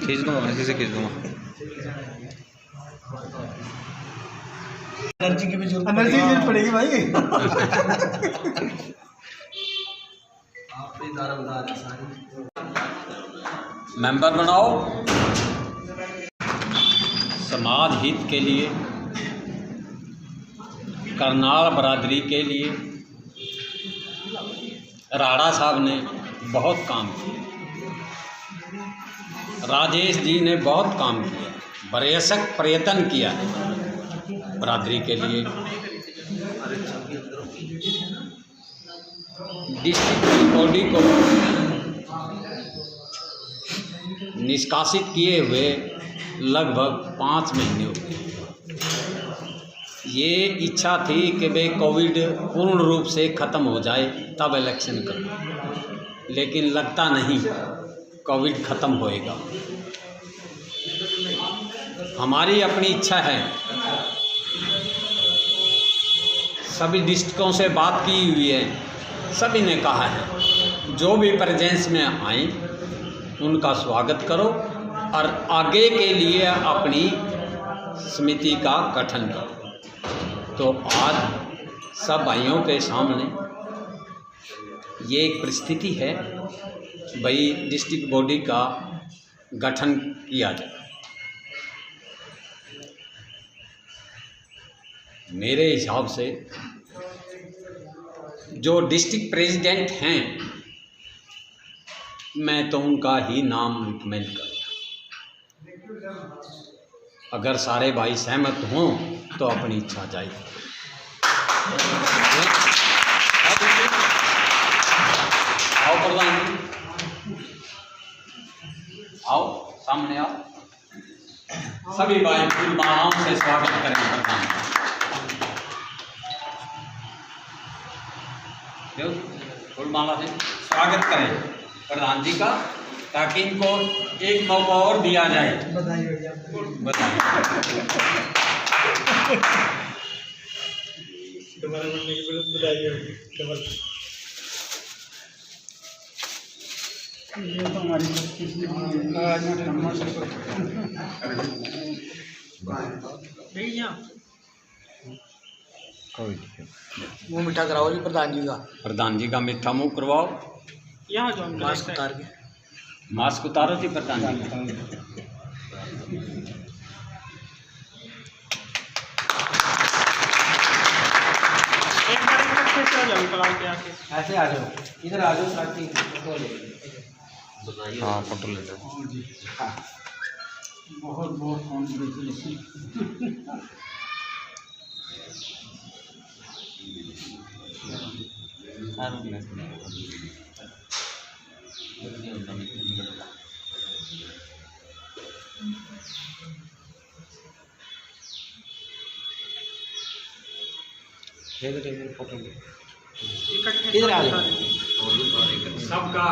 खींच दूंगा, इसी से खींच दूंगा। एनर्जी की भी जरूरत पड़ेगी भाई। मेंबर बनाओ समाज हित के लिए, करनाल बरादरी के लिए। राणा साहब ने बहुत काम किया, राजेश जी ने बहुत काम किया, बरेसक प्रयत्न किया बरादरी के लिए। डिस्ट्रिक्ट बॉडी को निष्कासित किए हुए लगभग 5 महीने हो गए। ये इच्छा थी कि भाई कोविड पूर्ण रूप से ख़त्म हो जाए तब इलेक्शन करो, लेकिन लगता नहीं कोविड ख़त्म होएगा। हमारी अपनी इच्छा है, सभी डिस्ट्रिक्टों से बात की हुई है, सभी ने कहा है जो भी प्रेजेंस में आए उनका स्वागत करो और आगे के लिए अपनी समिति का गठन करो। तो आज सब भाइयों के सामने ये एक परिस्थिति है, भाई डिस्ट्रिक्ट बॉडी का गठन किया जाए। मेरे हिसाब से जो डिस्ट्रिक्ट प्रेसिडेंट हैं, मैं तो उनका ही नाम रिकमेंड करूँगा। अगर सारे भाई सहमत हों तो अपनी इच्छा जाए। आओ प्रधान जी, आओ सामने आओ। सभी भाई फूल मालाओं से स्वागत करें प्रधान जी, फूल माला से स्वागत करें प्रधान जी का, ताकि इनको एक मौका और दिया जाए। बधाई बधाई। तुम्हारे बनने की बधाई होगी केवल। ये तो हमारी वो मीठा कराओ जी प्रधान जी का मीठा मुँह करवाओ। यहाँ जो मास्क उतार के, मास्क उतारो जी प्रधान जी। ऐसे आ जाओ, इधर आ जाओ साथी। हाँ फोटो ले लो। बहुत बहुत कॉन्ग्रेचुलेशन। फोटो इधर आ जाओ। सबका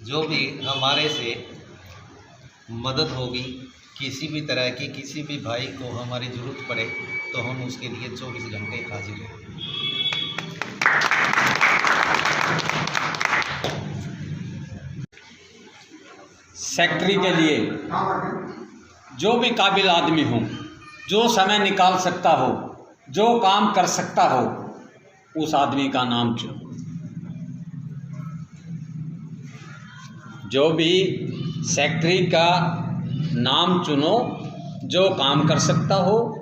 जो भी हमारे से मदद होगी, किसी भी तरह की, किसी भी भाई को हमारी ज़रूरत पड़े तो हम उसके लिए 24 घंटे हाजिर हैं। सेक्रेटरी के लिए जो भी काबिल आदमी हो, जो समय निकाल सकता हो, जो काम कर सकता हो, उस आदमी का नाम चुनो। जो भी सेक्रेटरी का नाम चुनो जो काम कर सकता हो।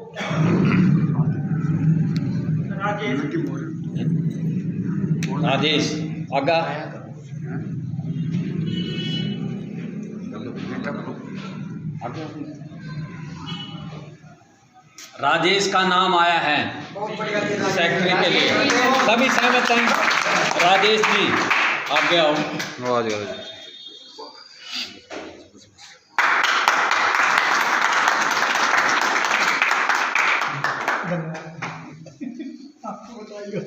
राजेश आगा राजेश का नाम आया है सेक्रेटरी के लिए। सभी सहमत हैं? राजेश जी आगे आओ। आ जाओ। आपको बताइए।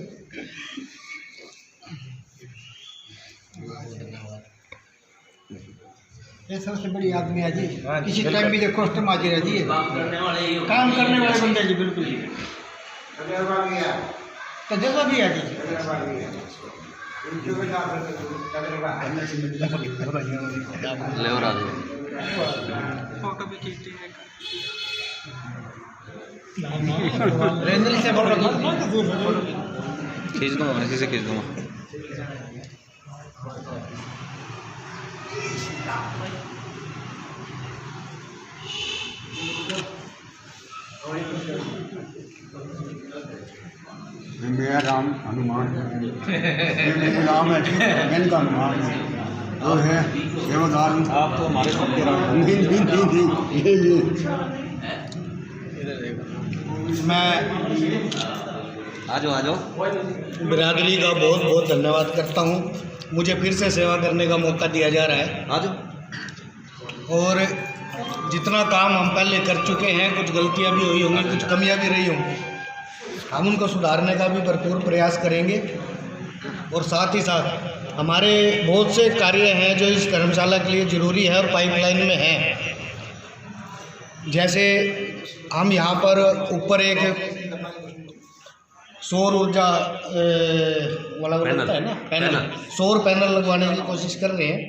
ये सबसे बड़ी आदमी है जी। किसी टाइम भी देखो उस टाइम हाजिर है जी। काम करने वाले बंदे हैं जी, बिल्कुल जी। तजुर्बा भी है जी। ले और आ जाओ। फोटो भी खींचती है। खींच दूंगा मैं, इसी से खींच दूंगा। मेरा नाम हनुमान मेरा नाम है मैंने का हनुमान वो है सेवादार। आप तो हमारे सबके मैं आ जाओ, आ जाओ। बिरादरी का बहुत बहुत धन्यवाद करता हूँ। मुझे फिर से सेवा करने का मौका दिया जा रहा है। आ जाओ। और जितना काम हम पहले कर चुके हैं, कुछ गलतियाँ भी हुई होंगी, कुछ कमियाँ भी रही होंगी, हम उनको सुधारने का भी भरपूर प्रयास करेंगे। और साथ ही साथ हमारे बहुत से कार्य हैं जो इस धर्मशाला के लिए ज़रूरी है और पाइपलाइन में हैं। जैसे हम यहाँ पर ऊपर एक सौर ऊर्जा वाला होता है ना, पैनल, सौर पैनल लगवाने की कोशिश कर रहे हैं।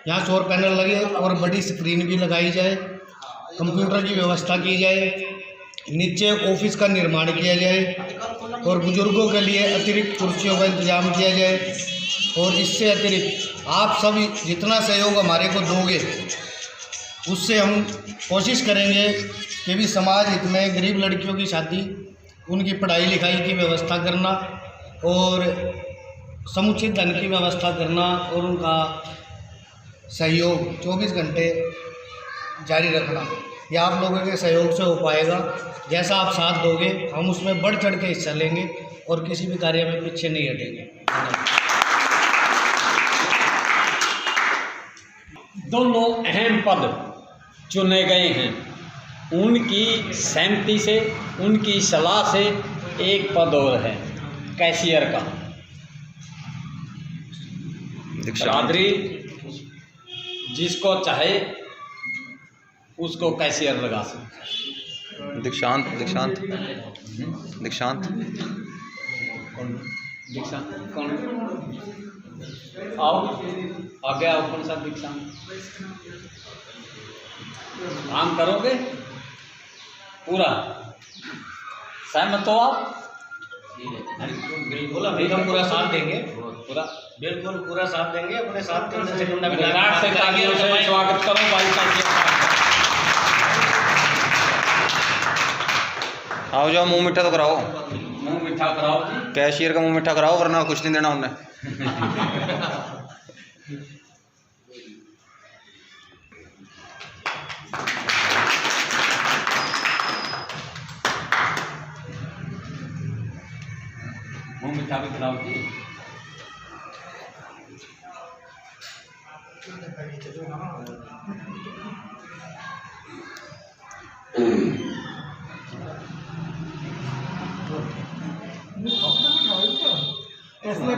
यहाँ सौर पैनल लगे और बड़ी स्क्रीन भी लगाई जाए, कंप्यूटर की व्यवस्था की जाए, नीचे ऑफिस का निर्माण किया जाए और बुजुर्गों के लिए अतिरिक्त कुर्सियों का इंतजाम किया जाए। और इससे अतिरिक्त आप सभी जितना सहयोग हमारे को दोगे, उससे हम कोशिश करेंगे कि भी समाज हित में गरीब लड़कियों की शादी, उनकी पढ़ाई लिखाई की व्यवस्था करना और समुचित धन की व्यवस्था करना और उनका सहयोग 24 घंटे जारी रखना, यह आप लोगों के सहयोग से हो पाएगा। जैसा आप साथ दोगे, हम उसमें बढ़ चढ़ के हिस्सा लेंगे और किसी भी कार्य में पीछे नहीं हटेंगे। दोनों अहम पद चुने गए हैं, उनकी सहमति से, उनकी सलाह से एक पद और है कैशियर का। बिरादरी जिसको चाहे उसको कैशियर लगा सकते। दीक्षांत, दीक्षांत, दीक्षांत। दीक्षांत कौन? आओ आगे आओ। कौन सा दीक्षांत? काम करोगे पूरा? सहमत हो आप? बिल्कुल, अभी हम पूरा साथ देंगे। पूरा बिल्कुल पूरा साथ देंगे। अपने साथ से तालियों से स्वागत करो भाई का। आओ जाओ, मुंह मीठा तो कराओ। मुंह मीठा कराओ जी। कैशियर का मुंह मीठा कराओ, वरना कुछ नहीं देना उन्हें। मुंह मीठा भी कराओ जी।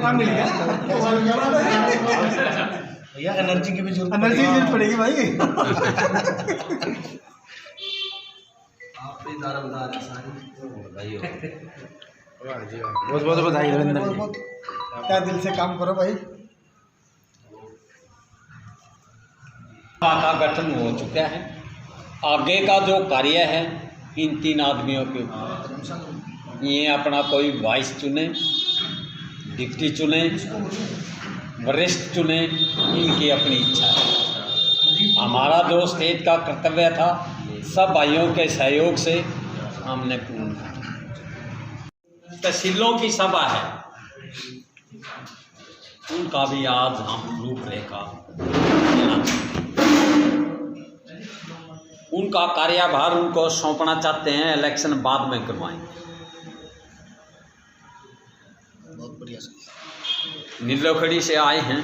काम मिल गया भैया। एनर्जी की भी जरूरत पड़ेगी भाई। बहुत बहुत बधाई। क्या दिल से काम करो भाई। का गठन हो चुका है। आगे का जो कार्य है इन 3 आदमियों के ऊपर। ये अपना कोई वाइस चुने, डिप्टी चुने, वरिष्ठ चुने, इनकी अपनी इच्छा है। हमारा जो स्टेट का कर्तव्य था, सब भाइयों के सहयोग से हमने पूर्ण किया। तहसीलों की सभा है, उनका भी आज हम रूपरेखा देना चाहते हैं। उनका कार्यभार उनको सौंपना चाहते हैं, इलेक्शन बाद में करवाएंगे। बहुत बढ़िया। नीलोखड़ी से आए हैं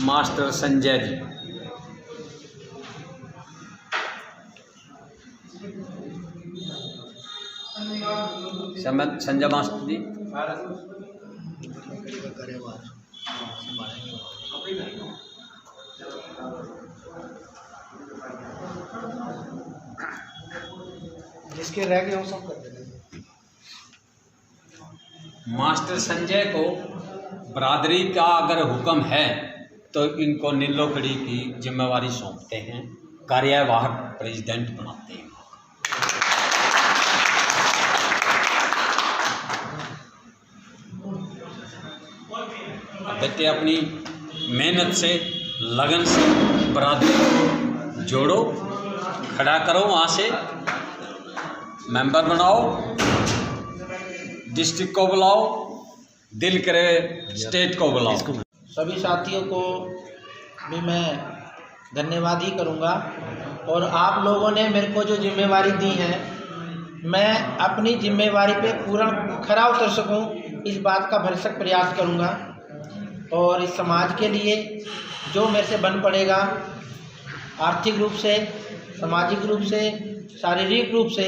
मास्टर संजय जी। संजय मास्टर जी जिसके रह गए वो सब कर देंगे। मास्टर संजय को बरादरी का अगर हुक्म है तो इनको नीलोखड़ी की जिम्मेवारी सौंपते हैं, कार्यवाहक प्रेसिडेंट बनाते हैं। बेटे अपनी मेहनत से, लगन से बरादरी को जोड़ो, खड़ा करो, वहाँ से मेंबर बनाओ, डिस्ट्रिक्ट को बुलाओ, दिल करे स्टेट को बुलाओ। सभी साथियों को भी मैं धन्यवाद ही करूँगा और आप लोगों ने मेरे को जो जिम्मेवारी दी है मैं अपनी जिम्मेवारी पे पूरा खरा उतर सकूं, इस बात का भरसक प्रयास करूँगा और इस समाज के लिए जो मेरे से बन पड़ेगा, आर्थिक रूप से, सामाजिक रूप से, शारीरिक रूप से,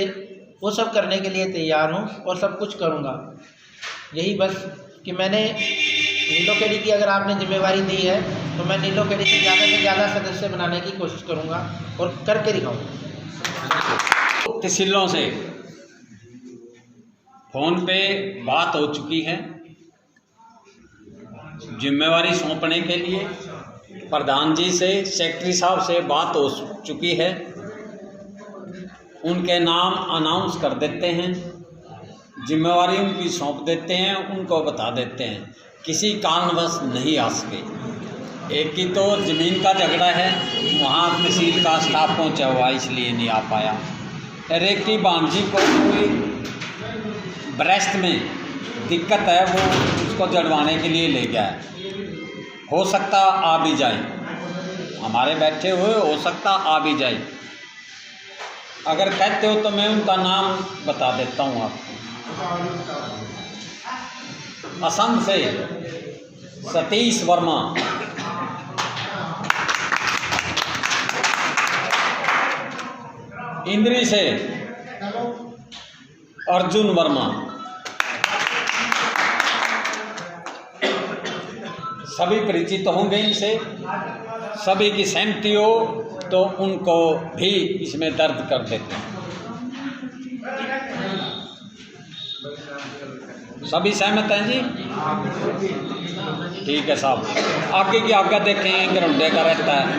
वो सब करने के लिए तैयार हूँ और सब कुछ करूँगा। यही बस कि मैंने नीलोखेड़ी की अगर आपने जिम्मेवारी दी है तो मैं नीलोखेड़ी से ज़्यादा सदस्य बनाने की कोशिश करूँगा और करके दिखाऊँगा। तहसीलों से फ़ोन पे बात हो चुकी है, जिम्मेवारी सौंपने के लिए प्रधान जी से, सेक्रेटरी साहब से बात हो चुकी है। उनके नाम अनाउंस कर देते हैं, जिम्मेवारी उनकी सौंप देते हैं, उनको बता देते हैं किसी कारणवश नहीं आ सके। एक की तो ज़मीन का झगड़ा है, वहाँ तहसील का स्टाफ पहुँचा हुआ इसलिए नहीं आ पाया। और एक की भांजी को कोई ब्रेस्ट में दिक्कत है, वो उसको जड़वाने के लिए ले गया है। हो सकता आ भी जाए, हमारे बैठे हुए हो सकता आ भी जाए। अगर कहते हो तो मैं उनका नाम बता देता हूँ आपको। असम से सतीश वर्मा, इंद्री से अर्जुन वर्मा, सभी परिचित होंगे इनसे, सभी की सहमति हो तो उनको भी इसमें दर्ज कर देते हैं। सभी सहमत हैं जी? ठीक है साहब, आगे की आज्ञा देखें, ग्राउंडे का रहता है।